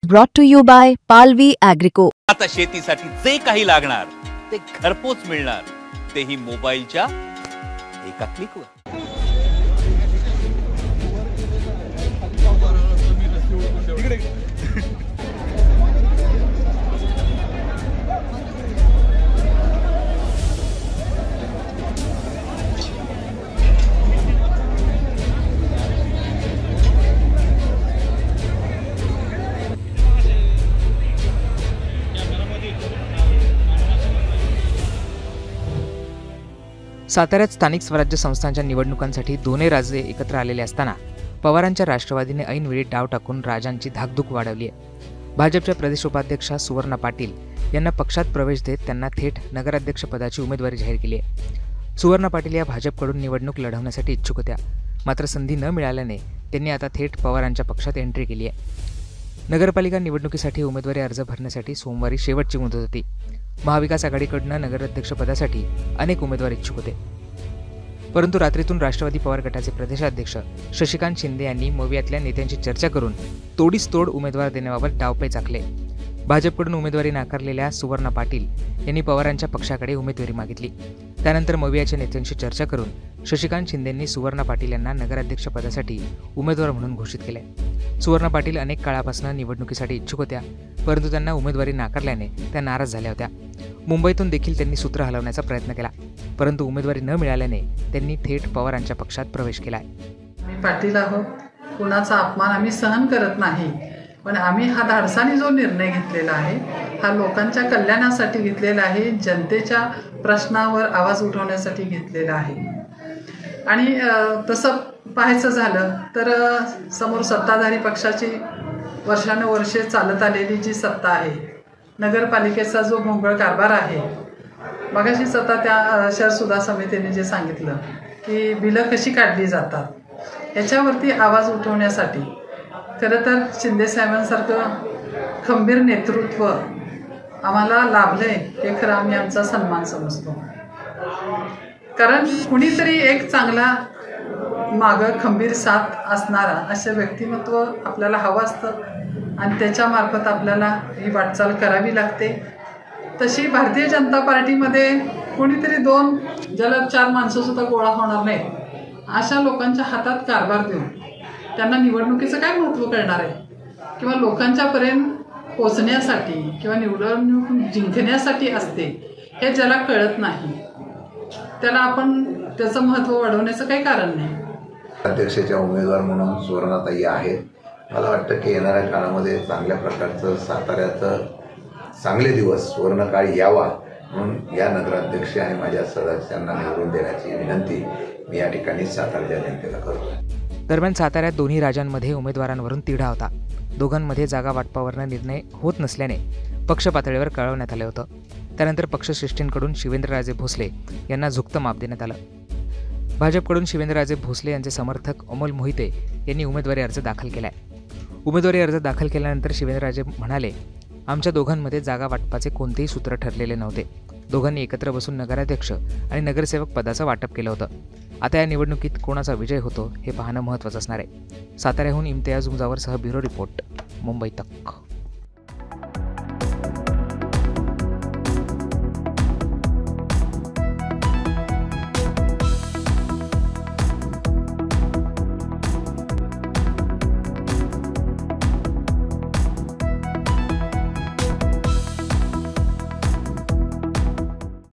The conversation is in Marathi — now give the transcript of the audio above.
Brought to you by Palvi Agrico. आता शेतीसाठी जे काही लागणार ते घरपोच मिळणार, तेही मोबाईलच्या एका क्लिकवर। साताऱ्यात स्थानिक स्वराज्य संस्थांच्या निवडणुकांसाठी दोन्ही राजे एकत्र आलेले असताना पवारांच्या राष्ट्रवादीने ऐनवेळी डाव टाकून राजांची धाकधूक वाढवली आहे। भाजपच्या प्रदेश उपाध्यक्षा सुवर्णा पाटील यांना पक्षात प्रवेश देत त्यांना थेट नगराध्यक्षपदाची उमेदवारी जाहीर केली आहे। सुवर्णा पाटील या भाजपकडून निवडणूक लढवण्यासाठी इच्छुक होत्या, मात्र संधी न मिळाल्याने त्यांनी आता थेट पवारांच्या पक्षात एंट्री केली आहे। नगरपालिका निवडणुकीसाठी उमेदवारी अर्ज भरण्यासाठी सोमवारी शेवटची मुदत होती। महाविकास आघाडीकडून नगराध्यक्षपदासाठी अनेक उमेदवार इच्छुक होते, परंतु रात्रीतून राष्ट्रवादी पवार गटाचे प्रदेशाध्यक्ष शशिकांत शिंदे यांनी मवियातल्या नेत्यांची चर्चा करून तोडीस तोड उमेदवार देण्याबाबत डावपेच आखले। भाजपकडून उमेदवारी नाकारलेल्या सुवर्णा पाटील यांनी पवारांच्या पक्षाकडे उमेदवारी मागितली। त्यानंतर मवियाच्या नेत्यांशी चर्चा करून शशिकांत शिंदेंनी सुवर्णा पाटील यांना नगराध्यक्षपदासाठी उमेदवार म्हणून घोषित केले। सुवर्णा पाटील अनेक काळापासून निवडणुकीसाठी इच्छुक होत्या, परंतु त्यांना उमेदवारी नाकारल्याने त्या नाराज झाल्या होत्या। मुंबईतून देखील त्यांनी सूत्र हलवण्याचा प्रयत्न केला, परंतु उमेदवारी न मिळाल्याने त्यांनी थेट पवारांच्या पक्षात प्रवेश केला आहे। आम्ही पाटील आहोत, कुणाचा अपमान आम्ही सहन करत नाही, पण आम्ही हा धाडसाने जो निर्णय घेतलेला आहे हा लोकांच्या कल्याणासाठी घेतलेला आहे, जनतेच्या प्रश्नावर आवाज उठवण्यासाठी घेतलेला आहे। आणि तसं पाहायचं झालं तर समोर सत्ताधारी पक्षाची वर्षानुवर्षे चालत आलेली जी सत्ता आहे, नगरपालिकेचा जो भोंगळ कारभार आहे, मगाशीच आता त्या शहर सुधार समितीने जे सांगितलं की बिलं कशी काढली जातात याच्यावरती आवाज उठवण्यासाठी खरं तर शिंदेसाहेबांसारखं खंबीर नेतृत्व आम्हाला लाभलंय हे खरं आम्ही आमचा सन्मान समजतो। कारण कुणीतरी एक चांगला मागं खंबीर साथ असणारा असं व्यक्तिमत्व आपल्याला हवं असतं आणि त्याच्यामार्फत आपल्याला ही वाटचाल करावी लागते। तशी भारतीय जनता पार्टीमध्ये कोणीतरी दोन ज्याला चार माणसंसुद्धा गोळा होणार नाही अशा लोकांच्या हातात कारभार देऊन त्यांना निवडणुकीचं काय महत्त्व कळणार आहे किंवा लोकांच्यापर्यंत पोचण्यासाठी किंवा निवडणूक जिंकण्यासाठी असते हे ज्याला कळत नाही त्याला आपण त्याचं महत्त्व वाढवण्याचं काही कारण नाही। अध्यक्षाच्या उमेदवार म्हणून सुवर्णाताई आहेत। मला वाटतं की येणाऱ्या काळामध्ये चांगल्या प्रकारचं साताऱ्याचं चांगले दिवस सुवर्णकाळ यावा म्हणून या नगराध्यक्ष आणि माझ्या सदस्यांना निवडून देण्याची विनंती मी या ठिकाणी साताऱ्याच्या जनतेला करतो। दरम्यान साताऱ्यात दोन्ही राजांमध्ये उमेदवारांवरून तिढा होता। दोघांमध्ये जागा वाटपावरनं निर्णय होत नसल्याने पक्ष पातळीवर कळवण्यात आलं होतं। त्यानंतर पक्षश्रेष्ठींकडून शिवेंद्रराजे भोसले यांना झुकतं माप देण्यात आलं। भाजपकडून शिवेंद्रराजे भोसले यांचे समर्थक अमोल मोहिते यांनी उमेदवारी अर्ज दाखल केलाय। उमेदवारी अर्ज दाखल केल्यानंतर शिवेंद्रराजे म्हणाले, आमच्या दोघांमध्ये जागा वाटपाचे कोणतेही सूत्र ठरलेले नव्हते। दोघांनी एकत्र बसून नगराध्यक्ष आणि नगरसेवक पदाचं वाटप केलं होतं। आता या निवडणुकीत कोणाचा विजय होतो हे पाहणं महत्त्वाचं असणार आहे। साताऱ्याहून इम्तियाज मुजावरसह ब्युरो रिपोर्ट, मुंबई तक।